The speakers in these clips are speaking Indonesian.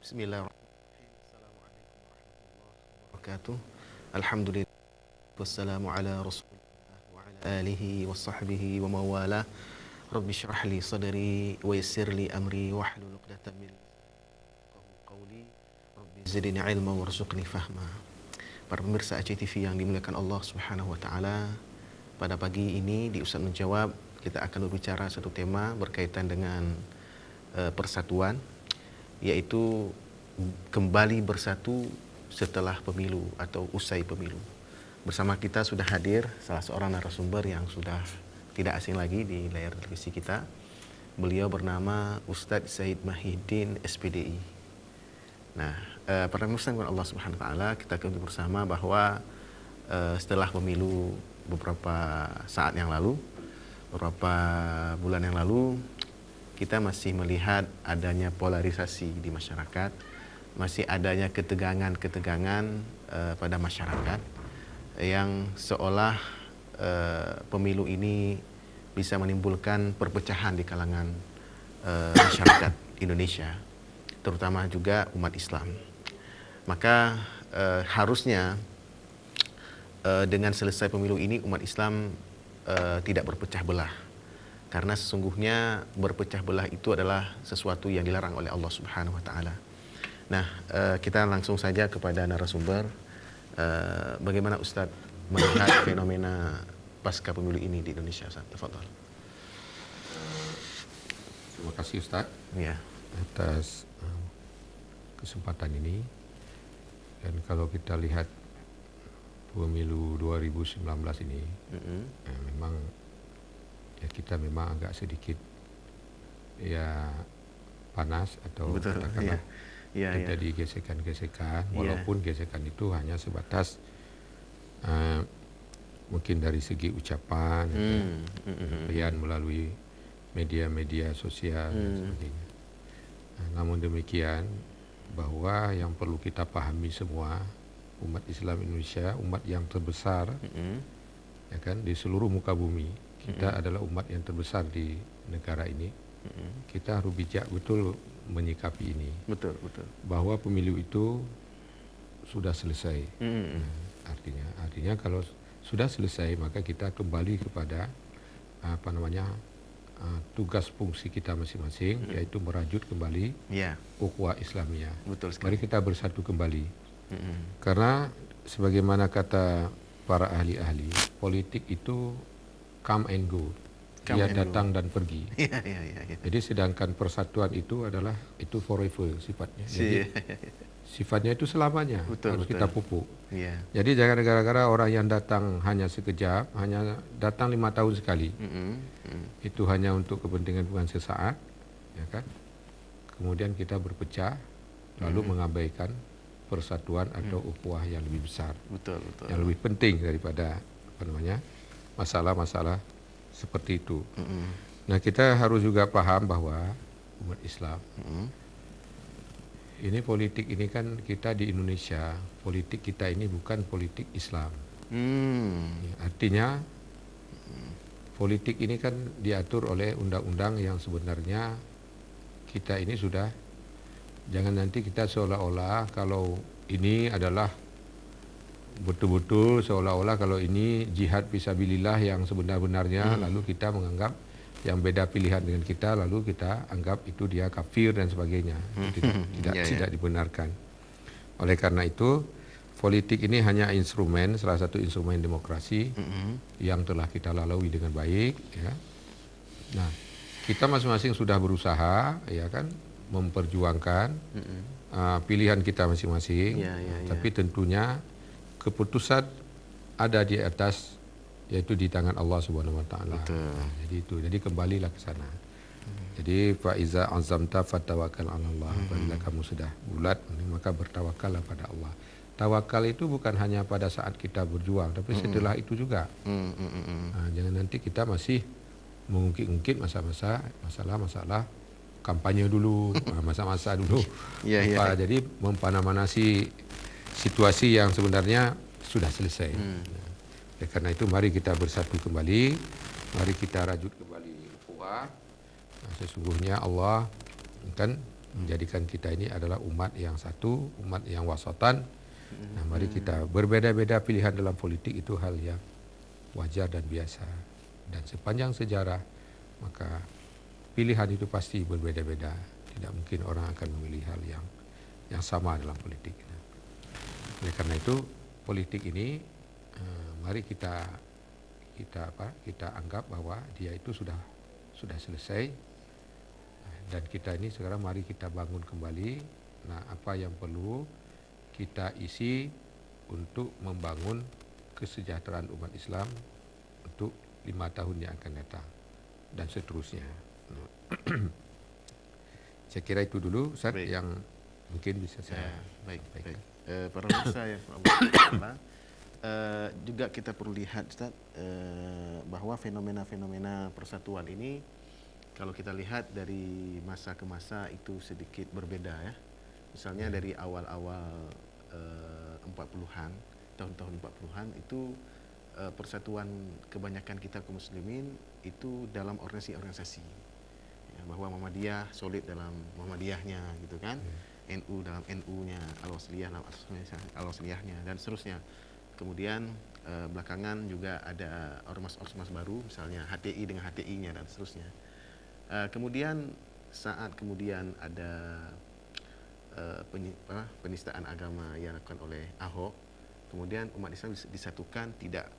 Bismillahirrahmanirrahim. Assalamualaikum warahmatullahi wabarakatuh. Alhamdulillah wassalamu ala Rasulillah wa ala alihi wa sahbihi wa mawala. Rabbi syrah li sadri wa yassir li amri wa hlul 'uqdatam min lisani qawli. Rabbi zidni ilma warzuqni fahma. Para pemirsa ACTV yang dimuliakan Allah Subhanahu wa taala, pada pagi ini di Ustaz Menjawab kita akan berbicara satu tema berkaitan dengan persatuan, yaitu kembali bersatu setelah pemilu atau usai pemilu. Bersama kita sudah hadir salah seorang narasumber yang sudah tidak asing lagi di layar televisi kita. Beliau bernama Ustadz Said Mahidin SPDI. Nah, para pemirsa Allah Subhanahu wa taala, kita kembali bersama bahwa setelah pemilu beberapa saat yang lalu, beberapa bulan yang lalu, kita masih melihat adanya polarisasi di masyarakat, masih adanya ketegangan-ketegangan pada masyarakat yang seolah pemilu ini bisa menimbulkan perpecahan di kalangan masyarakat Indonesia, terutama juga umat Islam. Maka harusnya dengan selesai pemilu ini umat Islam tidak berpecah belah. Karena sesungguhnya berpecah belah itu adalah sesuatu yang dilarang oleh Allah Subhanahu wa taala. Nah, kita langsung saja kepada narasumber. Bagaimana Ustadz melihat fenomena pasca pemilu ini di Indonesia, Ustadz? Tafadhol. Terima kasih Ustadz atas kesempatan ini. Dan kalau kita lihat pemilu 2019 ini, memang ya kita memang agak sedikit ya panas atau katakanlah terjadi gesekan-gesekan, walaupun gesekan itu hanya sebatas mungkin dari segi ucapan, penyampaian melalui media-media sosial dan sebagainya. Namun demikian, bahwa yang perlu kita pahami semua, umat Islam Indonesia, umat yang terbesar ya kan di seluruh muka bumi. Kita adalah umat yang terbesar di negara ini. Kita harus bijak betul menyikapi ini. Betul, betul. Bahwa pemilu itu sudah selesai. Artinya kalau sudah selesai, maka kita kembali kepada tugas fungsi kita masing-masing, yaitu merajut kembali ukhuwah Islamiyah. Betul sekali. Mari kita bersatu kembali. Karena sebagaimana kata para ahli-ahli, politik itu come and go, dia datang dan pergi. Jadi sedangkan persatuan itu adalah itu forever sifatnya. Jadi sifatnya itu selamanya, harus kita pupuk. Jadi jangan gara-gara orang yang datang hanya sekejap, hanya datang 5 tahun sekali, itu hanya untuk kepentingan bukan sesaat, ya kan? Kemudian kita berpecah, lalu mengabaikan persatuan atau ukhuwah yang lebih besar, yang lebih penting daripada masalah-masalah seperti itu. Nah, kita harus juga paham bahwa umat Islam ini, politik ini kan kita di Indonesia, politik kita ini bukan politik Islam. Artinya politik ini kan diatur oleh undang-undang yang sebenarnya kita ini sudah, jangan nanti kita seolah-olah kalau ini adalah betul-betul seolah-olah kalau ini jihad fisabilillah yang sebenar-benarnya, lalu kita menganggap yang beda pilihan dengan kita, lalu kita anggap itu dia kafir dan sebagainya. Tidak dibenarkan. Oleh karena itu, politik ini hanya instrumen, salah satu instrumen demokrasi yang telah kita lalui dengan baik. Ya. Nah, kita masing-masing sudah berusaha, ya kan, memperjuangkan pilihan kita masing-masing, tapi tentunya keputusan ada di atas, yaitu di tangan Allah Subhanahu wa taala. Nah, jadi kembalilah ke sana. Jadi fa iza azamta fatawakkal 'ala Allah. Apabila kamu sudah bulat, maka bertawakallah pada Allah. Tawakal itu bukan hanya pada saat kita berjuang, tapi setelah itu juga. Nah, jangan nanti kita masih mengungkit-ungkit masalah-masalah kampanye dulu, masa-masa dulu. Jadi mempanah-manasi situasi yang sebenarnya sudah selesai. Karena itu mari kita bersatu kembali, mari kita rajut kembali ukhuwah. Sesungguhnya Allah kan menjadikan kita ini adalah umat yang satu, umat yang wasatan. Nah, mari kita berbeda-beda pilihan dalam politik itu hal yang wajar dan biasa. Dan sepanjang sejarah, maka pilihan itu pasti berbeda-beda. Tidak mungkin orang akan memilih hal yang sama dalam politik. Oleh karena itu, politik ini mari kita anggap bahwa dia itu sudah selesai, dan kita ini sekarang mari kita bangun kembali. Nah, apa yang perlu kita isi untuk membangun kesejahteraan umat Islam untuk 5 tahun yang akan datang dan seterusnya. Saya kira itu dulu, Ustaz, yang mungkin bisa saya baik. sampaikan. Para pemirsa yang Allah, juga kita perlu lihat, Ustaz, bahwa fenomena-fenomena persatuan ini kalau kita lihat dari masa ke masa itu sedikit berbeda ya. Misalnya dari awal-awal 40-an, tahun-tahun 40-an itu persatuan kebanyakan kita kaum muslimin itu dalam organisasi. Ya, bahwa Muhammadiyah solid dalam Muhammadiyahnya gitu kan. NU dalam NU-nya, Al-Wasliyah dalam Al-Wasliyahnya dan seterusnya. Kemudian belakangan juga ada ormas-ormas baru, misalnya HTI dengan HTI-nya dan seterusnya. Kemudian saat kemudian ada penistaan agama yang dilakukan oleh Ahok, kemudian umat Islam disatukan tidak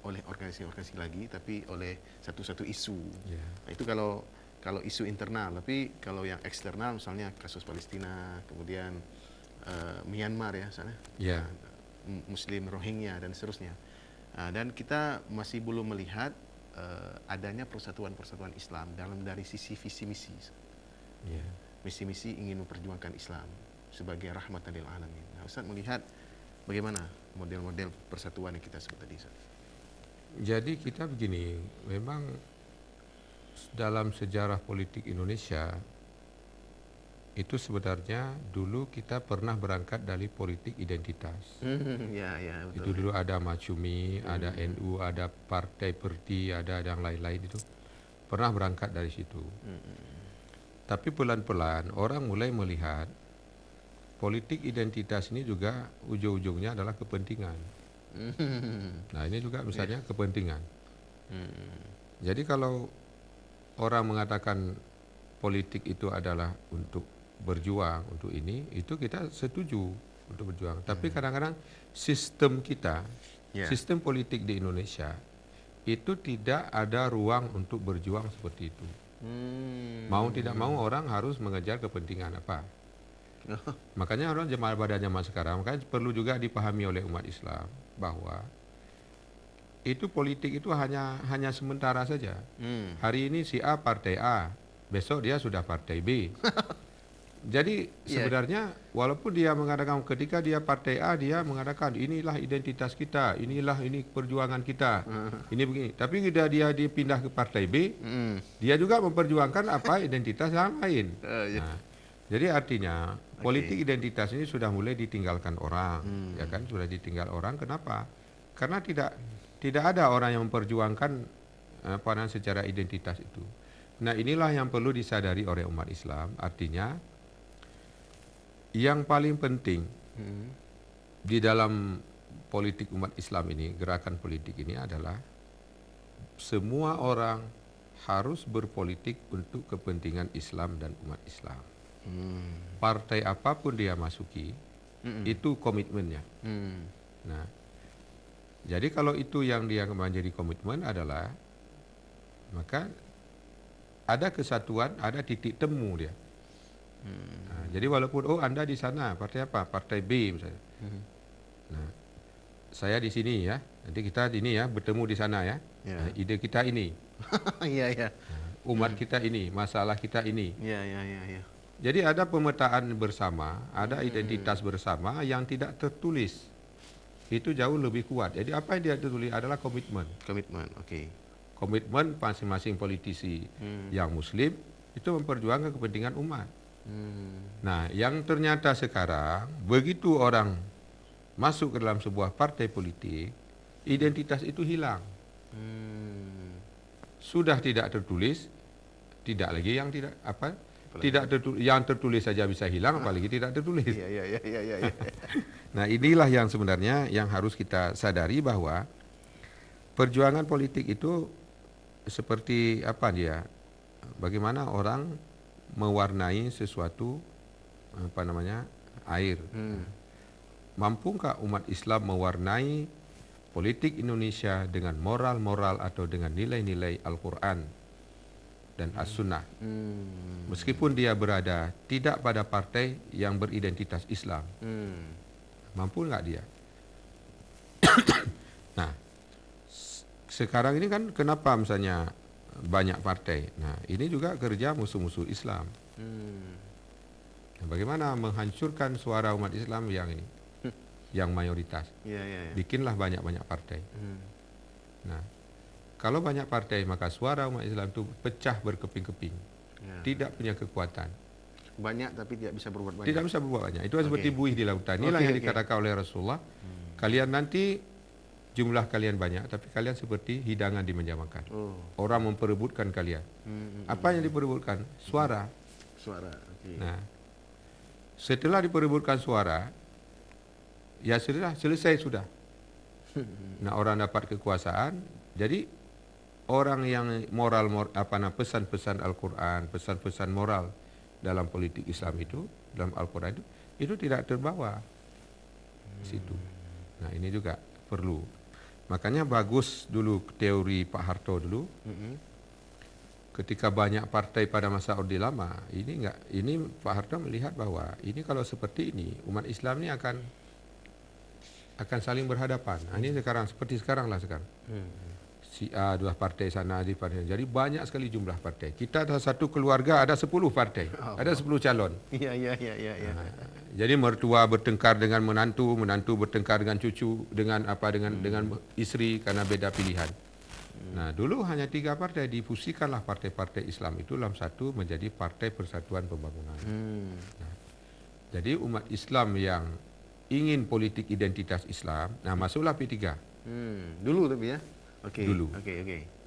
oleh organisasi-organisasi lagi, tapi oleh satu-satu isu. Nah, itu kalau isu internal, tapi kalau yang eksternal, misalnya kasus Palestina, kemudian Myanmar ya, sana, Muslim Rohingya dan seterusnya. Dan kita masih belum melihat adanya persatuan-persatuan Islam dari sisi visi misi. Misi-misi ingin memperjuangkan Islam sebagai rahmatan lil alamin. Nah, Ustaz melihat bagaimana model-model persatuan yang kita sebut tadi, Ustaz? Jadi kita begini, memang dalam sejarah politik Indonesia itu sebenarnya dulu kita pernah berangkat dari politik identitas. Betul. Itu dulu ada Masyumi, ada NU, ada Partai Perti, ada yang lain-lain itu. Pernah berangkat dari situ. Tapi pelan-pelan orang mulai melihat politik identitas ini juga ujung-ujungnya adalah kepentingan. Nah, ini juga misalnya kepentingan. Jadi kalau orang mengatakan politik itu adalah untuk berjuang, untuk ini, itu kita setuju untuk berjuang. Tapi kadang-kadang sistem kita, sistem politik di Indonesia, itu tidak ada ruang untuk berjuang seperti itu. Mau tidak mau orang harus mengejar kepentingan apa. Makanya orang jemaah pada zaman sekarang, makanya perlu juga dipahami oleh umat Islam bahwa itu politik itu hanya sementara saja. Hari ini si A partai A, besok dia sudah partai B. Jadi sebenarnya walaupun dia mengatakan ketika dia partai A, dia mengatakan inilah identitas kita, ini perjuangan kita, ini begini. Tapi ketika dia pindah ke partai B, dia juga memperjuangkan apa identitas yang lain. Nah, jadi artinya politik identitas ini sudah mulai ditinggalkan orang, ya kan? Sudah ditinggal orang. Kenapa? Karena tidak ada orang yang memperjuangkan pandangan secara identitas itu. Nah, inilah yang perlu disadari oleh umat Islam. Artinya yang paling penting di dalam politik umat Islam ini, gerakan politik ini adalah semua orang harus berpolitik untuk kepentingan Islam dan umat Islam. Partai apapun dia masuki, itu komitmennya. Nah, jadi kalau itu yang dia menjadi komitmen adalah, maka ada kesatuan, ada titik temu dia. Nah, jadi walaupun Anda di sana partai apa? Partai B misalnya. Nah, saya di sini ya. Nanti kita ini ya bertemu di sana ya. Nah, ide kita ini. Umat kita ini, masalah kita ini. Jadi ada pemetaan bersama, ada identitas bersama yang tidak tertulis. Itu jauh lebih kuat. Jadi apa yang dia tertulis adalah komitmen. Komitmen masing-masing politisi yang Muslim itu memperjuangkan kepentingan umat. Nah, yang ternyata sekarang begitu orang masuk ke dalam sebuah partai politik, identitas itu hilang. Sudah tidak tertulis, tidak lagi yang tidak yang tertulis saja bisa hilang, apalagi tidak tertulis. Iya. Nah, inilah yang sebenarnya yang harus kita sadari, bahwa perjuangan politik itu seperti apa dia? Bagaimana orang mewarnai sesuatu, air. Mampukah umat Islam mewarnai politik Indonesia dengan moral-moral atau dengan nilai-nilai Al-Quran dan As-Sunnah? Meskipun dia berada tidak pada partai yang beridentitas Islam. Mampu nggak dia? Nah, sekarang ini kan kenapa misalnya banyak partai? Nah, ini juga kerja musuh-musuh Islam. Nah, bagaimana menghancurkan suara umat Islam yang ini, yang mayoritas? Bikinlah banyak-banyak partai. Nah, kalau banyak partai, maka suara umat Islam itu pecah berkeping-keping, tidak punya kekuatan. Banyak tapi tidak bisa berbuat banyak. Tidak bisa berbuat banyak. Itu seperti buih di lautan. Inilah yang dikatakan oleh Rasulullah. Kalian nanti jumlah kalian banyak, tapi kalian seperti hidangan di meja makan. Orang memperebutkan kalian. Apa yang diperebutkan? Suara. Nah, setelah diperebutkan suara, ya sudah, selesai sudah. Nah, orang dapat kekuasaan. Jadi orang yang pesan-pesan Al-Quran, pesan-pesan moral dalam politik Islam itu, dalam Al-Quran itu tidak terbawa di situ. Nah, ini juga perlu. Makanya bagus dulu teori Pak Harto dulu. Ketika banyak partai pada masa Orde Lama, ini Pak Harto melihat bahwa ini kalau seperti ini, umat Islam ini akan saling berhadapan. Nah, ini seperti sekarang. Si A, dua partai sana, di partai. Jadi banyak sekali jumlah partai. Kita ada satu keluarga, ada 10 partai, ada 10 calon. Iya. Jadi mertua bertengkar dengan menantu, menantu bertengkar dengan cucu, dengan istri karena beda pilihan. Nah, dulu hanya 3 partai, difusikanlah partai-partai Islam itu dalam satu menjadi Partai Persatuan Pembangunan. Nah, jadi umat Islam yang ingin politik identitas Islam, nah masuklah P3. Dulu tapi ya. Dulu.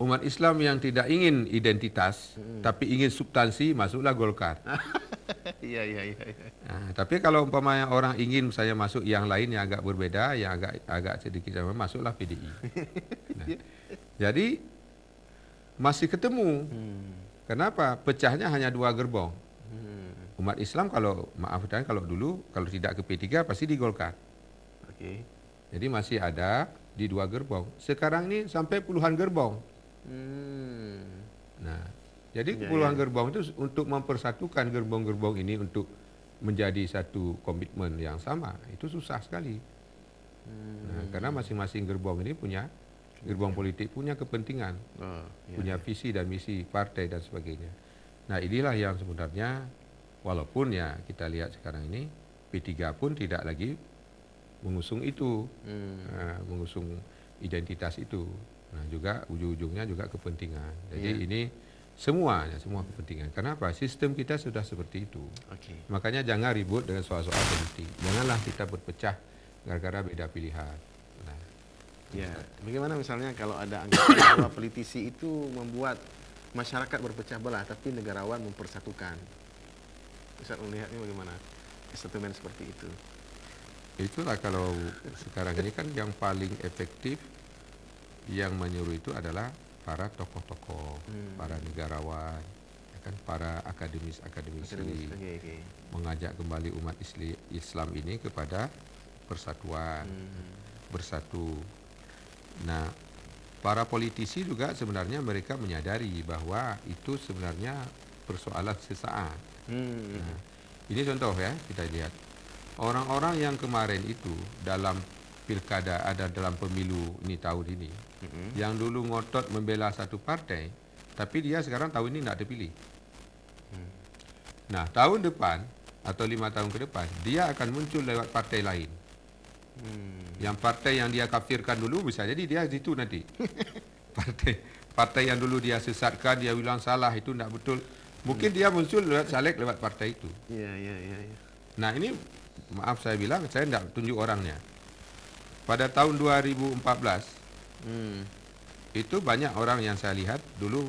Umat Islam yang tidak ingin identitas, tapi ingin substansi, masuklah Golkar. Iya. Nah, tapi kalau umpamanya orang ingin misalnya masuk yang lain yang agak berbeda, yang agak sedikit sama, masuklah PDI. Nah, jadi masih ketemu. Kenapa? Pecahnya hanya 2 gerbong. Umat Islam kalau dulu kalau tidak ke P3 pasti di Golkar. Jadi masih ada di 2 gerbong. Sekarang ini sampai puluhan gerbong. Nah, jadi puluhan gerbong itu untuk mempersatukan gerbong-gerbong ini untuk menjadi satu komitmen yang sama, itu susah sekali. Nah, karena masing-masing gerbong ini gerbong politik punya kepentingan, punya visi dan misi partai dan sebagainya. Nah, inilah yang sebenarnya, walaupun ya kita lihat sekarang ini P3 pun tidak lagi mengusung itu, mengusung identitas itu. Nah, juga ujung-ujungnya juga kepentingan. Jadi ini semua kepentingan. Kenapa? Sistem kita sudah seperti itu. Makanya jangan ribut dengan soal-soal politik. Janganlah kita berpecah gara-gara beda pilihan. Nah, ya, bagaimana misalnya kalau ada anggapan bahwa politisi itu membuat masyarakat berpecah belah, tapi negarawan mempersatukan. Ustaz melihatnya bagaimana? Statement seperti itu. Itulah kalau sekarang ini kan yang paling efektif yang menyuruh itu adalah para tokoh-tokoh, para negarawan, para akademisi, mengajak kembali umat Islam ini kepada persatuan, bersatu. Nah, para politisi juga sebenarnya mereka menyadari bahwa itu sebenarnya persoalan sesaat. Nah, ini contoh ya, kita lihat. Orang-orang yang kemarin itu dalam pilkada, ada dalam pemilu ini tahun ini, yang dulu ngotot membela satu partai, tapi dia sekarang tahun ini tidak terpilih. Nah, tahun depan atau 5 tahun ke depan, dia akan muncul lewat partai lain. Yang partai yang dia kafirkan dulu bisa jadi dia situ nanti. Partai yang dulu dia sesatkan, dia bilang salah, itu tidak betul. Mungkin dia muncul lewat partai itu. Nah, ini maaf saya bilang, saya tidak tunjuk orangnya. Pada tahun 2014, itu banyak orang yang saya lihat dulu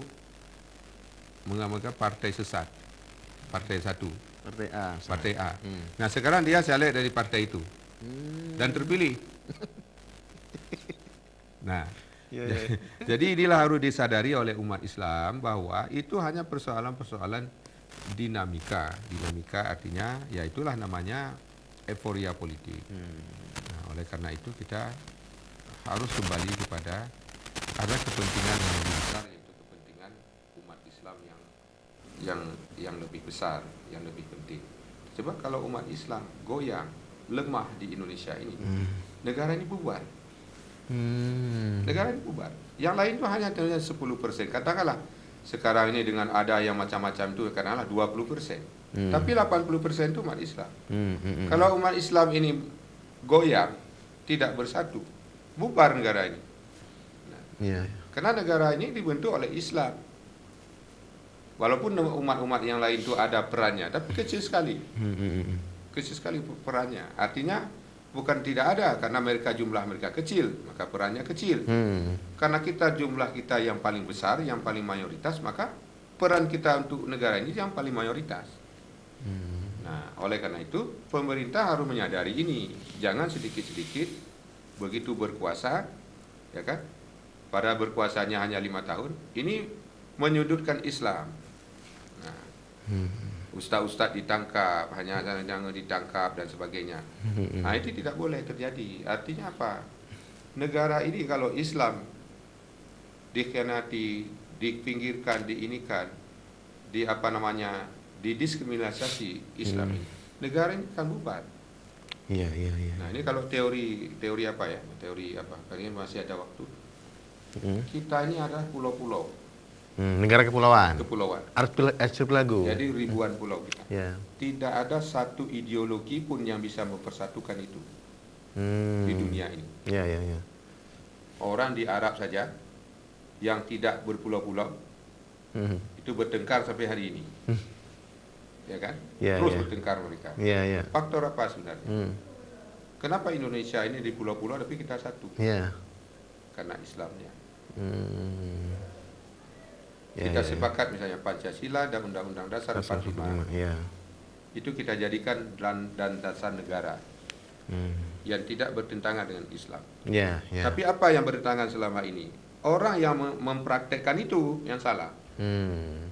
mengamalkan partai sesat. partai satu, Partai A. partai A. Nah sekarang dia caleg dari partai itu dan terpilih. Nah, Ya, ya. jadi inilah harus disadari oleh umat Islam bahwa itu hanya persoalan-persoalan dinamika. Dinamika artinya ya itulah namanya euforia politik. Nah, oleh karena itu kita harus kembali kepada ada kepentingan yang lebih besar, yaitu kepentingan umat Islam yang lebih besar, yang lebih penting. Sebab kalau umat Islam goyang, lemah di Indonesia ini, negara ini bubar. Negara ini bubar. Yang lain itu hanya 10%. Katakanlah sekarang ini dengan ada yang macam-macam itu katakanlah 20%. Tapi 80% itu umat Islam. Kalau umat Islam ini goyang, tidak bersatu, bubar negara ini. Nah, karena negara ini dibentuk oleh Islam. Walaupun umat-umat yang lain itu ada perannya, tapi kecil sekali. Kecil sekali perannya. Artinya bukan tidak ada, karena jumlah mereka kecil, maka perannya kecil. Karena jumlah kita yang paling besar, yang paling mayoritas, maka peran kita untuk negara ini yang paling mayoritas. Nah, oleh karena itu pemerintah harus menyadari ini. Jangan sedikit-sedikit begitu berkuasa, ya kan? Pada berkuasanya hanya 5 tahun, ini menyudutkan Islam. Nah, ustaz-ustaz ditangkap, hanya jangan ditangkap dan sebagainya. Nah, itu tidak boleh terjadi. Artinya apa? Negara ini kalau Islam dikhianati, dipinggirkan, diinikan, didiskriminasi Islam ini, negara ini akan bubar. Iya. Nah, ini kalau teori apa ya? Teori apa? Karena masih ada waktu. Kita ini adalah pulau-pulau. Negara kepulauan. Archipelago. Jadi ribuan pulau kita. Ya. Tidak ada satu ideologi pun yang bisa mempersatukan itu di dunia ini. Ya. Orang di Arab saja yang tidak berpulau-pulau itu bertengkar sampai hari ini. Ya kan? Terus bertengkar mereka. Ya. Faktor apa sebenarnya? Kenapa Indonesia ini di pulau-pulau tapi kita satu? Ya. Karena Islamnya. Ya, sepakat misalnya Pancasila dan Undang-Undang Dasar 45. Ya. Itu kita jadikan dan dasar negara yang tidak bertentangan dengan Islam. Ya. Tapi apa yang bertentangan selama ini? Orang yang mempraktekkan itu yang salah.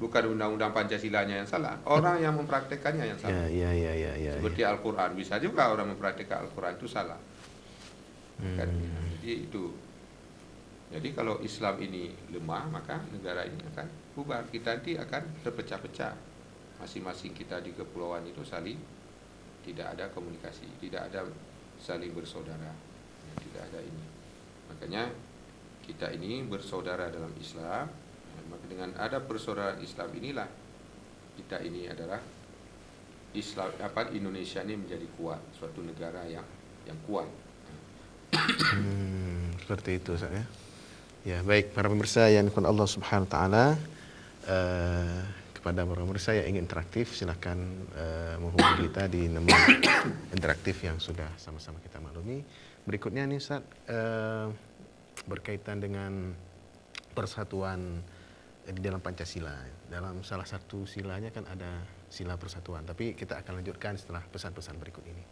Bukan Undang-Undang Pancasilanya yang salah. Orang yang mempraktekkannya yang salah. Ya. Seperti Al-Quran. Bisa juga orang mempraktekkan Al-Quran itu salah. Kan? Jadi itu. Jadi kalau Islam ini lemah, maka negara ini akan bubar. Kita nanti akan terpecah-pecah. Masing-masing kita di kepulauan itu saling tidak ada komunikasi, tidak ada saling bersaudara, tidak ada ini. Makanya kita ini bersaudara dalam Islam. Maka dengan ada persaudaraan Islam inilah kita ini adalah Islam, Indonesia ini menjadi kuat, suatu negara yang kuat. Seperti itu, Ustaz ya. Ya, baik para pemirsa yang dimuliakan Allah Subhanahu wa taala, kepada para pemirsa yang ingin interaktif silakan menghubungi kita di nomor interaktif yang sudah sama-sama kita maklumi. Berikutnya nih Ustaz, berkaitan dengan persatuan di dalam Pancasila. Dalam salah satu silanya kan ada sila persatuan, tapi kita akan lanjutkan setelah pesan-pesan berikut ini.